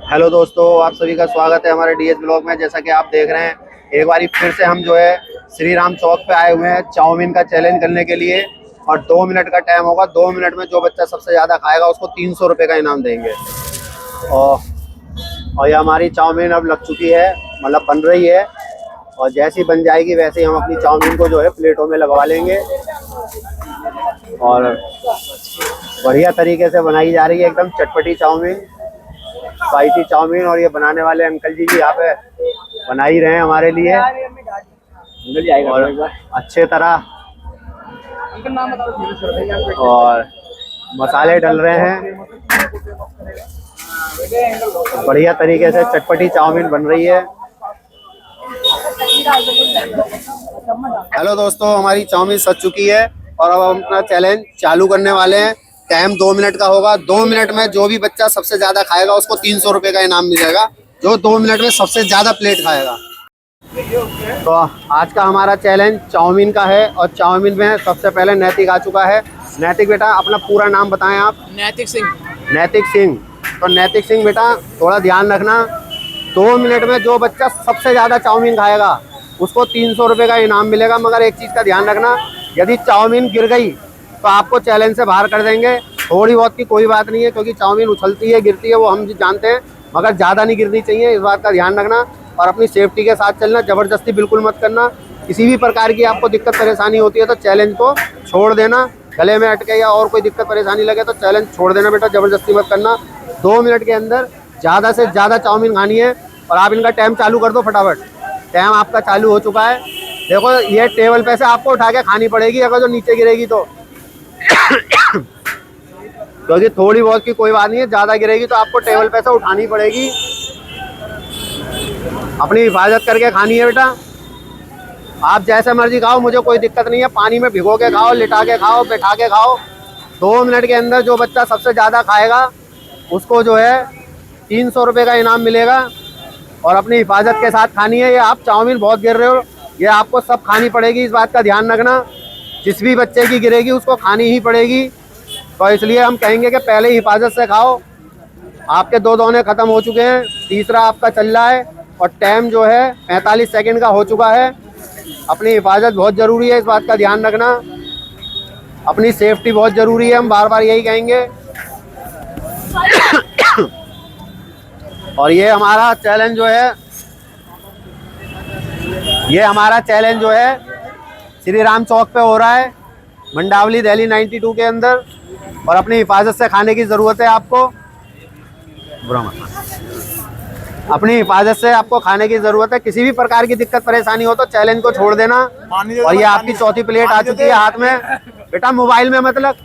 Hello दोस्तों, आप सभी का स्वागत है हमारे डीएस ब्लॉग में। जैसा कि आप देख रहे हैं, एक बारी फिर से हम जो है श्री राम चौक पे आए हुए हैं चाउमीन का चैलेंज करने के लिए। और 2 मिनट का टाइम होगा। 2 मिनट में जो बच्चा सबसे ज़्यादा खाएगा उसको 300 रुपये का इनाम देंगे। और और ये हमारी चाउमीन अब लग चुकी है, मतलब बन रही है। और जैसी बन जाएगी वैसे ही हम अपनी चाउमीन को जो है प्लेटों में लगवा लेंगे। और बढ़िया तरीके से बनाई जा रही है, एकदम चटपटी चाउमीन, स्पाइसी चाउमीन। और ये बनाने वाले अंकल जी भी यहाँ पे बना ही रहे हैं हमारे लिए। और अच्छे तरह और मसाले डल रहे हैं, बढ़िया तरीके से चटपटी चाउमीन बन रही है। हेलो दोस्तों, हमारी चाउमीन सज चुकी है और अब हम अपना चैलेंज चालू करने वाले हैं। टाइम 2 मिनट का होगा। 2 मिनट में जो भी बच्चा सबसे ज्यादा खाएगा उसको 300 रुपये का इनाम मिलेगा, जो 2 मिनट में सबसे ज्यादा प्लेट खाएगा। तो आज का हमारा चैलेंज चाउमीन का है। और चाउमीन में सबसे पहले नैतिक आ चुका है। नैतिक बेटा, अपना पूरा नाम बताएं आप। नैतिक सिंह। नैतिक सिंह। तो नैतिक सिंह बेटा, थोड़ा ध्यान रखना। 2 मिनट में जो बच्चा सबसे ज़्यादा चाउमीन खाएगा उसको 300 रुपये का इनाम मिलेगा। मगर एक चीज़ का ध्यान रखना, यदि चाउमीन गिर गई तो आपको चैलेंज से बाहर कर देंगे। थोड़ी बहुत की कोई बात नहीं है, क्योंकि चाउमीन उछलती है, गिरती है, वो हम जानते हैं, मगर ज़्यादा नहीं गिरनी चाहिए। इस बात का ध्यान रखना और अपनी सेफ्टी के साथ चलना। ज़बरदस्ती बिल्कुल मत करना। किसी भी प्रकार की आपको दिक्कत परेशानी होती है तो चैलेंज को छोड़ देना। गले में अटके या और कोई दिक्कत परेशानी लगे तो चैलेंज छोड़ देना बेटा, ज़बरदस्ती मत करना। 2 मिनट के अंदर ज़्यादा से ज़्यादा चाउमीन खानी है। और आप इनका टाइम चालू कर दो फटाफट। टाइम आपका चालू हो चुका है। देखो, ये टेबल पे से आपको उठा के खानी पड़ेगी अगर जो नीचे गिरेगी तो क्योंकि थोड़ी बहुत की कोई बात नहीं है, ज़्यादा गिरेगी तो आपको टेबल पे से उठानी पड़ेगी। अपनी हिफाजत करके खानी है बेटा। आप जैसे मर्जी खाओ, मुझे कोई दिक्कत नहीं है। पानी में भिगो के खाओ, लिटा के खाओ, बैठा के खाओ। 2 मिनट के अंदर जो बच्चा सबसे ज़्यादा खाएगा उसको जो है 300 रुपये का इनाम मिलेगा। और अपनी हिफाजत के साथ खानी है। ये आप चाउमीन बहुत गिर रहे हो, ये आपको सब खानी पड़ेगी, इस बात का ध्यान रखना। जिस भी बच्चे की गिरेगी उसको खानी ही पड़ेगी। तो इसलिए हम कहेंगे कि पहले ही हिफाजत से खाओ। आपके 2 दोने ख़त्म हो चुके हैं, तीसरा आपका चल रहा है। और टाइम जो है 45 सेकंड का हो चुका है। अपनी हिफाजत बहुत ज़रूरी है, इस बात का ध्यान रखना। अपनी सेफ्टी बहुत ज़रूरी है, हम बार बार यही कहेंगे। और ये हमारा चैलेंज जो है श्री राम चौक पे हो रहा है, मंडावली दिल्ली 92 के अंदर। और अपनी हिफाजत से खाने की ज़रूरत है आपको। अपनी हिफाजत से आपको खाने की ज़रूरत है। किसी भी प्रकार की दिक्कत परेशानी हो तो चैलेंज को छोड़ देना। और ये आपकी चौथी प्लेट आ चुकी है हाथ में। बेटा मोबाइल में मतलब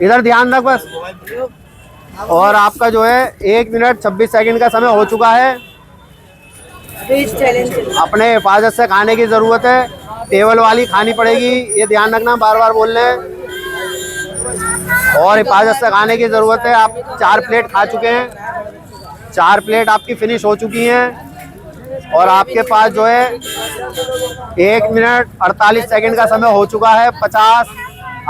इधर ध्यान रख बस। और आपका जो है 1 मिनट 26 सेकंड का समय हो चुका है। अपने हिफाजत से खाने की ज़रूरत है। टेबल वाली खानी पड़ेगी, ये ध्यान रखना, बार बार बोल रहे हैं। और हिफाजत से खाने की ज़रूरत है। आप 4 प्लेट खा चुके हैं, 4 प्लेट आपकी फिनिश हो चुकी हैं। और आपके पास जो है 1 मिनट 48 सेकंड का समय हो चुका है। 50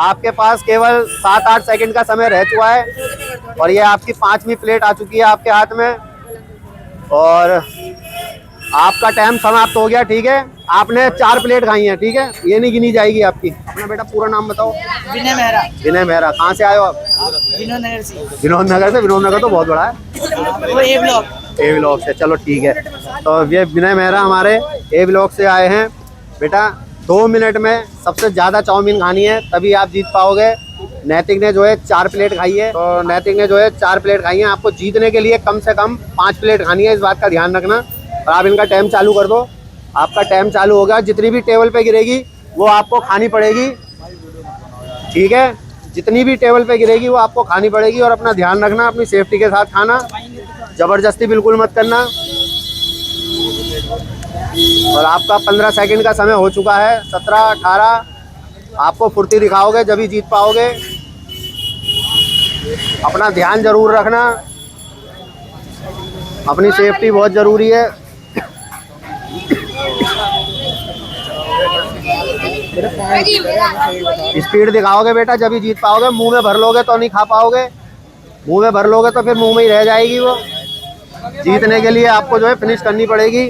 आपके पास केवल 7-8 सेकंड का समय रह चुका है। और ये आपकी 5वीं प्लेट आ चुकी है आपके हाथ में। और आपका टाइम समाप्त हो गया, ठीक है। आपने 4 प्लेट खाई हैं, ठीक है, ये नहीं गिनी जाएगी आपकी। अपना बेटा पूरा नाम बताओ। विनय मेहरा। विनय मेहरा। कहाँ से आए हो आप? विनोद नगर से। विनोद नगर से। विनोद नगर तो बहुत बड़ा है। वो ए ब्लॉक से। चलो ठीक है। तो ये विनय मेहरा हमारे ए ब्लॉक से आए हैं। बेटा 2 मिनट में सबसे ज़्यादा चाउमीन खानी है, तभी आप जीत पाओगे। नैतिक ने जो है 4 प्लेट खाई है। तो नैतिक ने जो है 4 प्लेट खाई है। आपको जीतने के लिए कम से कम 5 प्लेट खानी है, इस बात का ध्यान रखना। और आप इनका टाइम चालू कर दो। आपका टाइम चालू हो गया। जितनी भी टेबल पे गिरेगी वो आपको खानी पड़ेगी, ठीक है। जितनी भी टेबल पे गिरेगी वो आपको खानी पड़ेगी। और अपना ध्यान रखना, अपनी सेफ्टी के साथ खाना, ज़बरदस्ती बिल्कुल मत करना। और आपका 15 सेकंड का समय हो चुका है। 17, 18। आपको फुर्ती दिखाओगे जब ही जीत पाओगे। अपना ध्यान जरूर रखना, अपनी सेफ्टी बहुत ज़रूरी है। स्पीड दिखाओगे बेटा जब ही जीत पाओगे। मुंह में भर लोगे तो नहीं खा पाओगे। मुंह में भर लोगे तो फिर मुंह में ही रह जाएगी वो। जीतने के लिए आपको जो है फिनिश करनी पड़ेगी।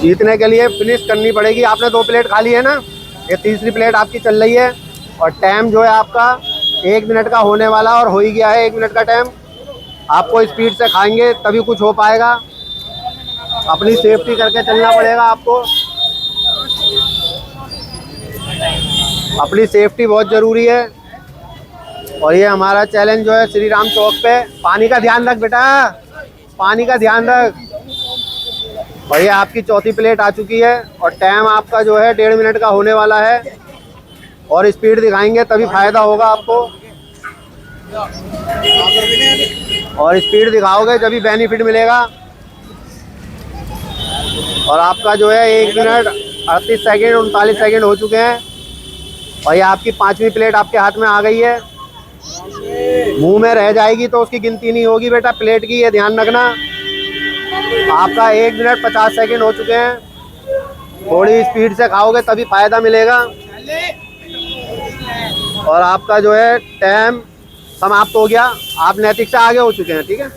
जीतने के लिए फिनिश करनी पड़ेगी। आपने 2 प्लेट खा ली है ना, ये तीसरी प्लेट आपकी चल रही है और टाइम जो है आपका 1 मिनट का होने वाला और हो ही गया है 1 मिनट का टाइम। आपको स्पीड से खाएंगे तभी कुछ हो पाएगा, अपनी सेफ्टी करके चलना पड़ेगा आपको। अपनी सेफ्टी बहुत ज़रूरी है। और ये हमारा चैलेंज जो है श्री राम चौक पे। पानी का ध्यान रख बेटा, पानी का ध्यान रख। और ये आपकी चौथी प्लेट आ चुकी है और टाइम आपका जो है 1.5 मिनट का होने वाला है। और स्पीड दिखाएंगे तभी फ़ायदा होगा आपको, और स्पीड दिखाओगे जभी बेनिफिट मिलेगा। और आपका जो है 1 मिनट 38 सेकेंड 39 सेकेंड हो चुके हैं और ये आपकी 5वीं प्लेट आपके हाथ में आ गई है। मुंह में रह जाएगी तो उसकी गिनती नहीं होगी बेटा प्लेट की, ये ध्यान रखना। आपका 1 मिनट 50 सेकेंड हो चुके हैं। थोड़ी स्पीड से खाओगे तभी फ़ायदा मिलेगा। और आपका जो है टाइम समाप्त हो गया, आप नैतिक से आगे हो चुके हैं। ठीक है,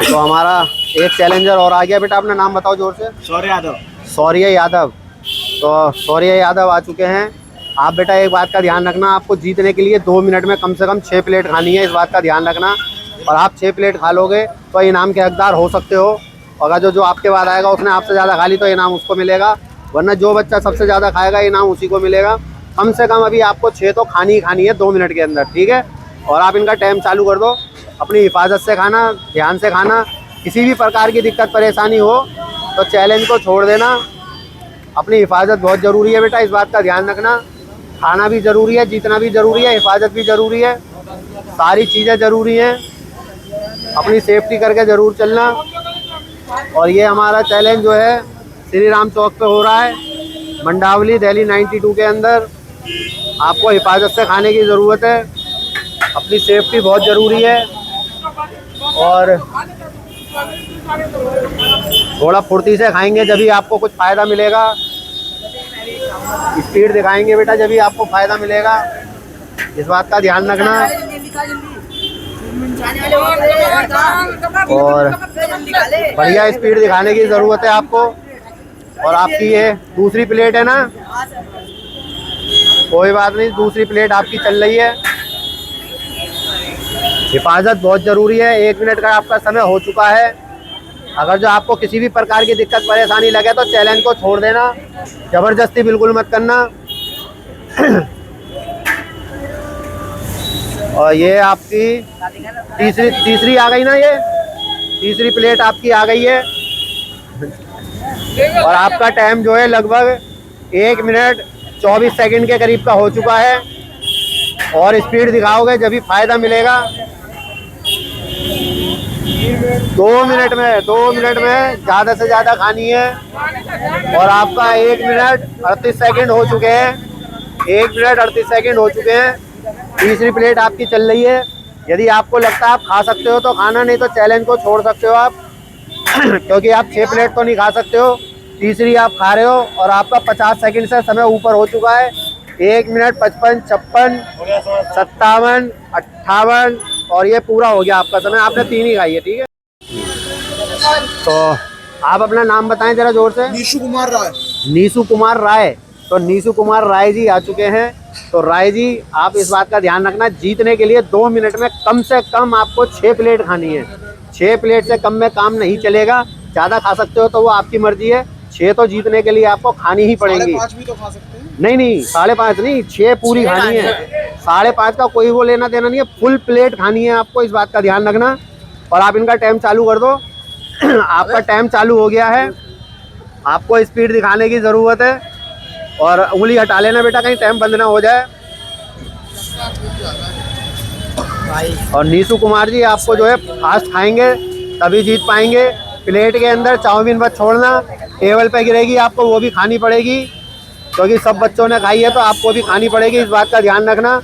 तो हमारा एक चैलेंजर और आ गया। बेटा अपना नाम बताओ जोर से। शौर्य यादव। शौर्य यादव। तो शौर्य यादव आ चुके हैं। आप बेटा एक बात का ध्यान रखना, आपको जीतने के लिए 2 मिनट में कम से कम 6 प्लेट खानी है, इस बात का ध्यान रखना। और आप 6 प्लेट खा लोगे तो इनाम के हकदार हो सकते हो। अगर जो आपके बाद आएगा उसने आपसे ज़्यादा खा ली तो इनाम उसको मिलेगा, वरना जो बच्चा सबसे ज़्यादा खाएगा इनाम उसी को मिलेगा। कम से कम अभी आपको 6 तो खानी ही खानी है 2 मिनट के अंदर। ठीक है, और आप इनका टाइम चालू कर दो। अपनी हिफाजत से खाना, ध्यान से खाना। किसी भी प्रकार की दिक्कत परेशानी हो तो चैलेंज को छोड़ देना। अपनी हिफाजत बहुत ज़रूरी है बेटा, इस बात का ध्यान रखना। खाना भी ज़रूरी है, जीतना भी ज़रूरी है, हिफाजत भी ज़रूरी है, सारी चीज़ें ज़रूरी हैं। अपनी सेफ्टी करके ज़रूर चलना। और ये हमारा चैलेंज जो है श्री राम चौक पे हो रहा है, मंडावली दिल्ली 92 के अंदर। आपको हिफाजत से खाने की ज़रूरत है, अपनी सेफ्टी बहुत ज़रूरी है। और थोड़ा फुर्ती से खाएंगे जभी आपको कुछ फ़ायदा मिलेगा। स्पीड दिखाएंगे बेटा जभी आपको फ़ायदा मिलेगा, इस बात का ध्यान रखना। और बढ़िया स्पीड दिखाने की ज़रूरत है आपको। और आपकी ये दूसरी प्लेट है ना, कोई बात नहीं, दूसरी प्लेट आपकी चल रही है। हिफाजत बहुत ज़रूरी है। 1 मिनट का आपका समय हो चुका है। अगर जो आपको किसी भी प्रकार की दिक्कत परेशानी लगे तो चैलेंज को छोड़ देना, ज़बरदस्ती बिल्कुल मत करना। और ये आपकी तीसरी आ गई ना, ये तीसरी प्लेट आपकी आ गई है। और आपका टाइम जो है लगभग 1 मिनट 24 सेकंड के करीब का हो चुका है। और स्पीड दिखाओगे जब भी फ़ायदा मिलेगा। 2 मिनट में ज़्यादा से ज़्यादा खानी है। और आपका 1 मिनट 38 सेकंड हो चुके हैं। 1 मिनट 38 सेकंड हो चुके हैं। तीसरी प्लेट आपकी चल रही है। यदि आपको लगता है आप खा सकते हो तो खाना, नहीं तो चैलेंज को छोड़ सकते हो आप। क्योंकि आप 6 प्लेट तो नहीं खा सकते हो, तीसरी आप खा रहे हो। और आपका 50 सेकंड से समय ऊपर हो चुका है। 1 मिनट 55, 56, 57, 58 और ये पूरा हो गया आपका समय। आपने 3 ही खाई है। ठीक है, तो आप अपना नाम बताएं जरा जोर से। नीशु कुमार राय। नीशु कुमार राय। तो नीशु कुमार राय जी आ चुके हैं। तो राय जी, आप इस बात का ध्यान रखना, जीतने के लिए 2 मिनट में कम से कम आपको 6 प्लेट खानी है। 6 प्लेट से कम में काम नहीं चलेगा। ज़्यादा खा सकते हो तो वो आपकी मर्जी है, 6 तो जीतने के लिए आपको खानी ही पड़ेगी। 5.5 भी तो खा सकते हैं। नहीं 5.5 नहीं, 6 पूरी खानी है। 5.5 का कोई वो लेना देना नहीं है, फुल प्लेट खानी है आपको, इस बात का ध्यान रखना। और आप इनका टाइम चालू कर दो। आपका टाइम चालू हो गया है। आपको स्पीड दिखाने की ज़रूरत है। और उंगली हटा लेना बेटा, कहीं टाइम बंद ना हो जाए। और नीशु कुमार जी, आपको जो है फास्ट खाएंगे तभी जीत पाएंगे। प्लेट के अंदर चाउमीन मत छोड़ना, टेबल पे गिरेगी आपको वो भी खानी पड़ेगी, क्योंकि सब बच्चों ने खाई है तो आपको भी खानी पड़ेगी, इस बात का ध्यान रखना।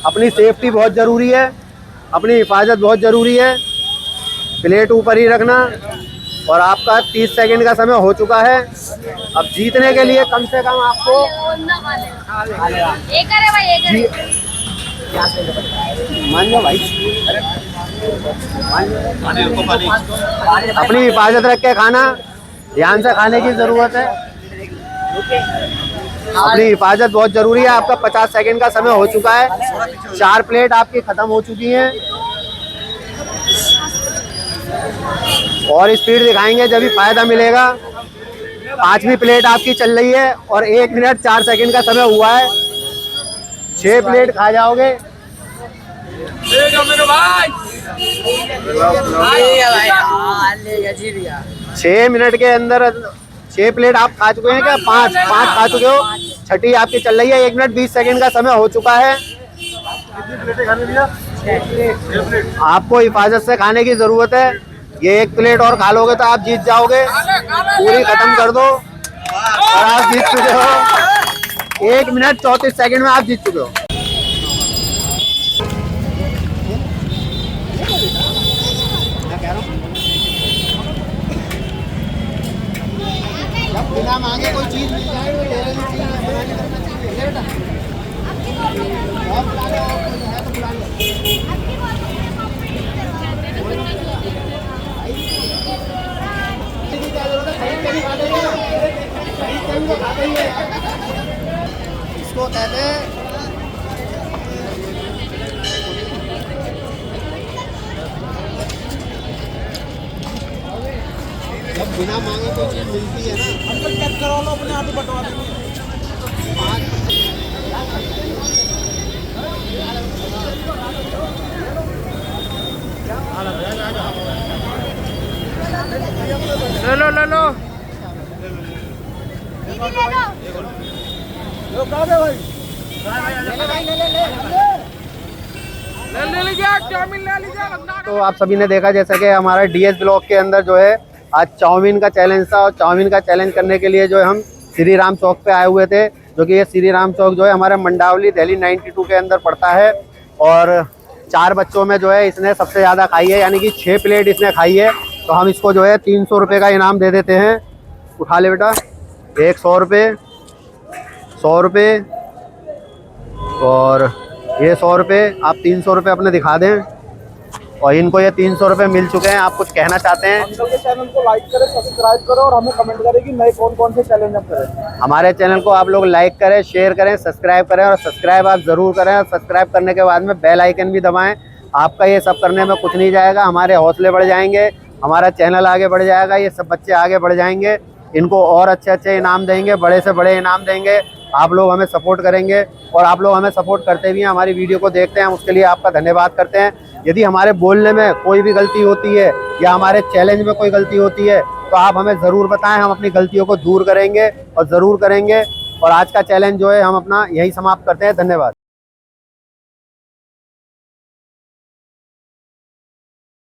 अपनी सेफ्टी बहुत ज़रूरी है, अपनी हिफाजत बहुत ज़रूरी है। प्लेट ऊपर ही रखना। और आपका 30 सेकंड का समय हो चुका है। अब जीतने के लिए कम से कम आपको मान लो भाई, अपनी हिफाजत रख के खाना, ध्यान से खाने की जरूरत है। अपनी हिफाजत बहुत जरूरी है। आपका 50 सेकंड का समय हो चुका है। 4 प्लेट आपकी खत्म हो चुकी हैं और स्पीड दिखाएंगे जब भी फायदा मिलेगा। 5वीं प्लेट आपकी चल रही है और 1 मिनट 4 सेकंड का समय हुआ है। 6 प्लेट खा जाओगे। भाई 6 मिनट के अंदर 6 प्लेट आप खा चुके हैं क्या? 5 खा चुके हो। 6ठी आपकी चल रही है। 1 मिनट 20 सेकंड का समय हो चुका है। आपको हिफाजत से खाने की जरूरत है। ये 1 प्लेट और खा लोगे तो आप जीत जाओगे। पूरी खत्म कर दो और आप जीत चुके हो। 1 मिनट 34 सेकंड में आप जीत चुके हो। जब बिना मांगे कोई चीज मिल जाए तो ले लेनी चाहिए। इसको कहते हैं जब बिना मांगे कोई चीज मिलती है ना, अंकल चेक करो लो, अपने आप ही बंटवा देंगे। ले लो ले लो तो आप सभी ने देखा जैसा कि हमारा डीएस ब्लॉक के अंदर जो है आज चाउमीन का चैलेंज था। और चाउमीन का चैलेंज करने के लिए जो है हम श्री राम चौक पे आए हुए थे, जो कि ये श्री राम चौक जो है हमारे मंडावली दिल्ली 92 के अंदर पड़ता है। और 4 बच्चों में जो है इसने सबसे ज़्यादा खाई है, यानी कि 6 प्लेट इसने खाई है। तो हम इसको जो है 300 रुपये का इनाम दे देते हैं। उठा ले बेटा। 100 रुपये, 100 रुपये और ये 100 रुपये। आप 300 रुपये अपने दिखा दें। और इनको ये 300 रुपये मिल चुके हैं। आप कुछ कहना चाहते हैं? अंकल के चैनल को लाइक करें, सब्सक्राइब करो और हमें कमेंट करें कि नए कौन से चैलेंज हम करें। हमारे चैनल को आप लोग लाइक करें, शेयर करें, सब्सक्राइब करें। और सब्सक्राइब आप ज़रूर करें। और सब्सक्राइब करने के बाद में बेल आइकन भी दबाएं। आपका ये सब करने में कुछ नहीं जाएगा, हमारे हौसले बढ़ जाएंगे, हमारा चैनल आगे बढ़ जाएगा, ये सब बच्चे आगे बढ़ जाएंगे। इनको और अच्छे अच्छे इनाम देंगे, बड़े से बड़े इनाम देंगे। आप लोग हमें सपोर्ट करेंगे और आप लोग हमें सपोर्ट करते भी हैं, हमारी वीडियो को देखते हैं, उसके लिए आपका धन्यवाद करते हैं। यदि हमारे बोलने में कोई भी गलती होती है या हमारे चैलेंज में कोई गलती होती है तो आप हमें ज़रूर बताएं। हम अपनी गलतियों को दूर करेंगे और ज़रूर करेंगे। और आज का चैलेंज जो है हम अपना यही समाप्त करते हैं। धन्यवाद।